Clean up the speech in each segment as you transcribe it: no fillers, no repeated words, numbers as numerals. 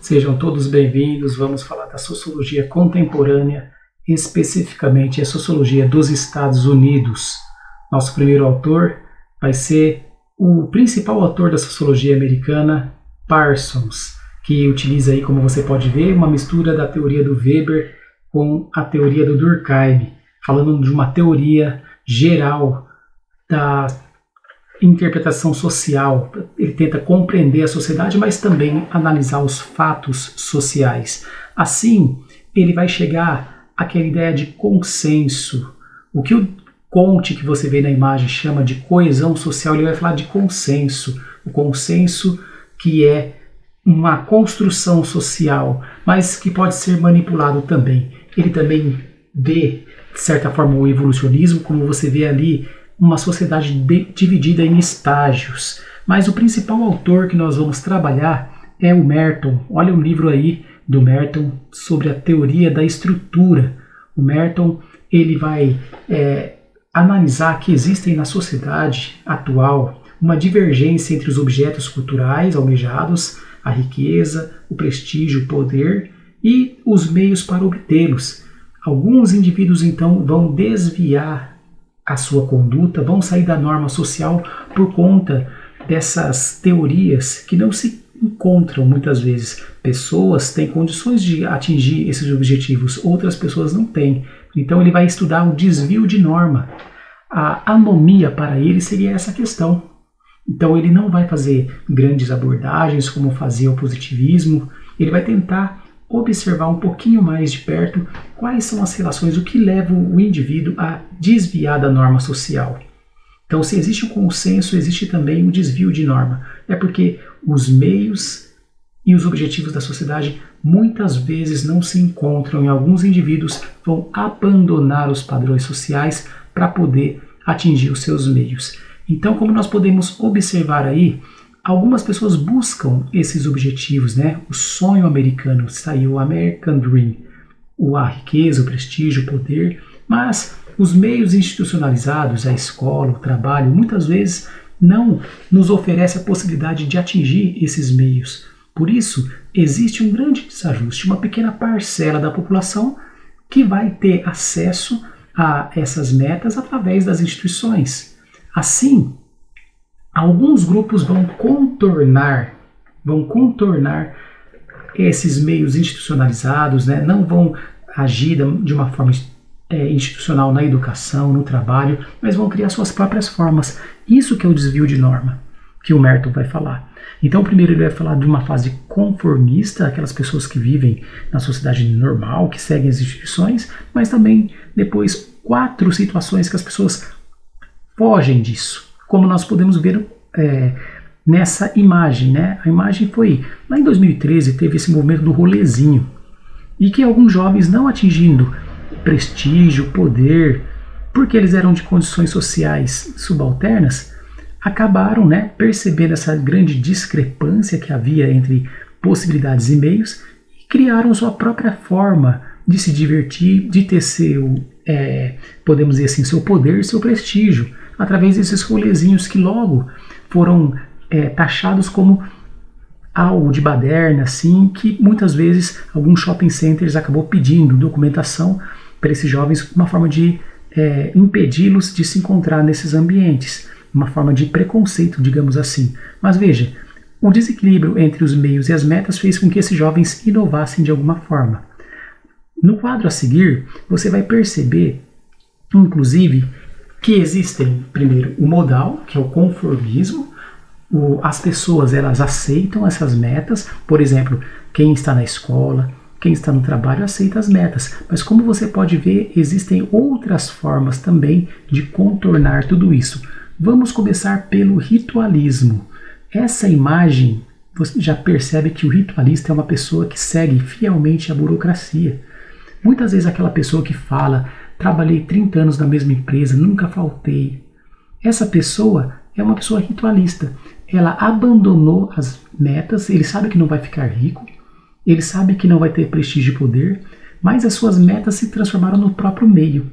Sejam todos bem-vindos. Vamos falar da sociologia contemporânea, especificamente a sociologia dos Estados Unidos. Nosso primeiro autor vai ser o principal autor da sociologia americana, Parsons, que utiliza aí, como você pode ver, uma mistura da teoria do Weber com a teoria do Durkheim, falando de uma teoria geral da interpretação social. Ele tenta compreender a sociedade, mas também analisar os fatos sociais. Assim, ele vai chegar àquela ideia de consenso. O que o Comte, que você vê na imagem, chama de coesão social, ele vai falar de consenso. O consenso que é uma construção social, mas que pode ser manipulado também. Ele também vê, de certa forma, o evolucionismo, como você vê ali, uma sociedade dividida em estágios. Mas o principal autor que nós vamos trabalhar é o Merton. Olha um livro aí do Merton sobre a teoria da estrutura. O Merton ele vai analisar que existem na sociedade atual uma divergência entre os objetos culturais almejados, a riqueza, o prestígio, o poder e os meios para obtê-los. Alguns indivíduos então vão desviar a sua conduta, vão sair da norma social por conta dessas teorias que não se encontram muitas vezes. Pessoas têm condições de atingir esses objetivos, outras pessoas não têm. Então ele vai estudar o desvio de norma. A anomia para ele seria essa questão. Então ele não vai fazer grandes abordagens como fazia o positivismo, ele vai tentar observar um pouquinho mais de perto quais são as relações, o que leva o indivíduo a desviar da norma social. Então, se existe um consenso, existe também um desvio de norma. É porque os meios e os objetivos da sociedade muitas vezes não se encontram e alguns indivíduos vão abandonar os padrões sociais para poder atingir os seus meios. Então, como nós podemos observar aí, algumas pessoas buscam esses objetivos, né? O sonho americano, saiu o American Dream, a riqueza, o prestígio, o poder, mas os meios institucionalizados, a escola, o trabalho, muitas vezes não nos oferece a possibilidade de atingir esses meios. Por isso, existe um grande desajuste, uma pequena parcela da população que vai ter acesso a essas metas através das instituições. Assim, alguns grupos vão contornar esses meios institucionalizados, né? Não vão agir de uma forma institucional na educação, no trabalho, mas vão criar suas próprias formas. Isso que é o desvio de norma, que o Merton vai falar. Então, primeiro ele vai falar de uma fase conformista, aquelas pessoas que vivem na sociedade normal, que seguem as instituições, mas também depois 4 situações que as pessoas fogem disso, como nós podemos ver nessa imagem, né? A imagem foi, lá em 2013, teve esse movimento do rolezinho, e que alguns jovens não atingindo prestígio, poder, porque eles eram de condições sociais subalternas, acabaram, né, percebendo essa grande discrepância que havia entre possibilidades e meios e criaram sua própria forma de se divertir, de ter podemos dizer assim, seu poder, seu prestígio, através desses rolezinhos que logo foram taxados como algo de baderna, assim, que muitas vezes alguns shopping centers acabou pedindo documentação para esses jovens, uma forma de impedi-los de se encontrar nesses ambientes, uma forma de preconceito, digamos assim. Mas veja, o desequilíbrio entre os meios e as metas fez com que esses jovens inovassem de alguma forma. No quadro a seguir, você vai perceber, inclusive, que existem, primeiro, o modal, que é o conformismo. As pessoas elas aceitam essas metas, por exemplo, quem está na escola, quem está no trabalho aceita as metas, mas como você pode ver, existem outras formas também de contornar tudo isso. Vamos começar pelo ritualismo. Essa imagem, você já percebe que o ritualista é uma pessoa que segue fielmente a burocracia. Muitas vezes aquela pessoa que fala, trabalhei 30 anos na mesma empresa, nunca faltei. Essa pessoa é uma pessoa ritualista. Ela abandonou as metas, ele sabe que não vai ficar rico, ele sabe que não vai ter prestígio e poder, mas as suas metas se transformaram no próprio meio.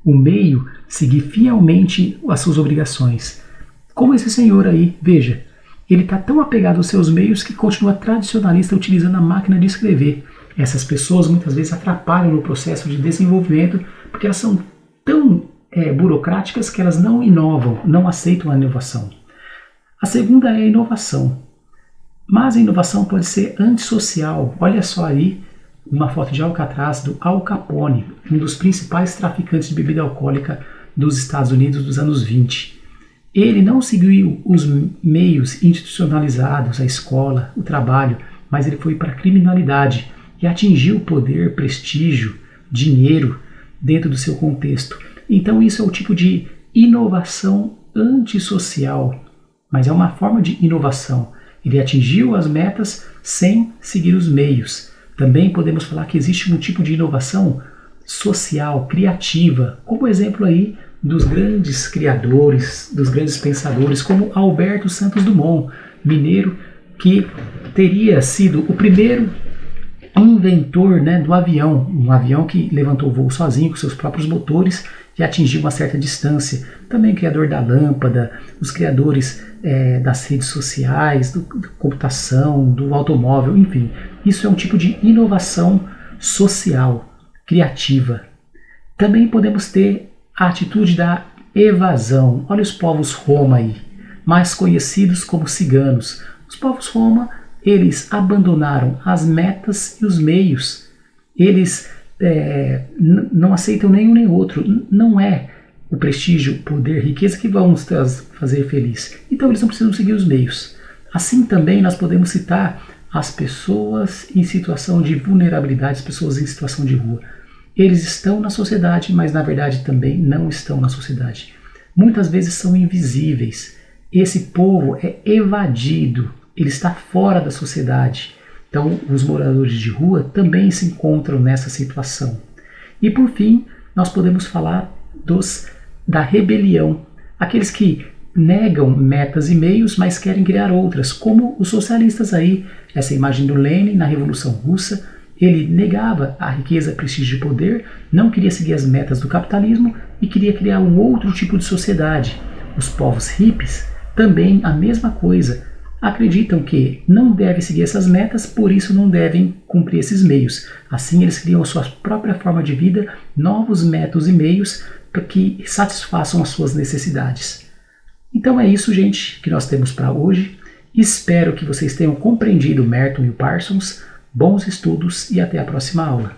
O meio seguir fielmente as suas obrigações. Como esse senhor aí, veja, ele está tão apegado aos seus meios que continua tradicionalista utilizando a máquina de escrever. Essas pessoas muitas vezes atrapalham no processo de desenvolvimento porque elas são tão burocráticas que elas não inovam, não aceitam a inovação. A segunda é a inovação. Mas a inovação pode ser antissocial. Olha só aí uma foto de Alcatraz do Al Capone, um dos principais traficantes de bebida alcoólica dos Estados Unidos dos anos 20. Ele não seguiu os meios institucionalizados, a escola, o trabalho, mas ele foi para a criminalidade e atingiu poder, prestígio, dinheiro dentro do seu contexto. Então isso é o tipo de inovação antissocial, mas é uma forma de inovação. Ele atingiu as metas sem seguir os meios. Também podemos falar que existe um tipo de inovação social, criativa, como exemplo aí dos grandes criadores, dos grandes pensadores, como Alberto Santos Dumont, mineiro, que teria sido o primeiro inventor, do avião, um avião que levantou voo sozinho com seus próprios motores e atingiu uma certa distância. Também criador da lâmpada, os criadores das redes sociais, da computação, do automóvel, enfim. Isso é um tipo de inovação social, criativa. Também podemos ter a atitude da evasão. Olha os povos Roma aí, mais conhecidos como ciganos. Os povos Roma, eles abandonaram as metas e os meios. Eles não aceitam nenhum nem outro. Não é o prestígio, poder, riqueza que vão nos fazer feliz. Então eles não precisam seguir os meios. Assim também nós podemos citar as pessoas em situação de vulnerabilidade, as pessoas em situação de rua. Eles estão na sociedade, mas na verdade também não estão na sociedade. Muitas vezes são invisíveis. Esse povo é evadido, ele está fora da sociedade. Então os moradores de rua também se encontram nessa situação. E por fim, nós podemos falar da rebelião, aqueles que negam metas e meios, mas querem criar outras, como os socialistas aí, essa imagem do Lenin na Revolução Russa. Ele negava a riqueza, prestígio e poder, não queria seguir as metas do capitalismo e queria criar um outro tipo de sociedade. Os povos hippies também a mesma coisa, acreditam que não devem seguir essas metas, por isso não devem cumprir esses meios. Assim eles criam a sua própria forma de vida, novos métodos e meios para que satisfaçam as suas necessidades. Então é isso, gente, que nós temos para hoje. Espero que vocês tenham compreendido Merton e o Parsons. Bons estudos e até a próxima aula.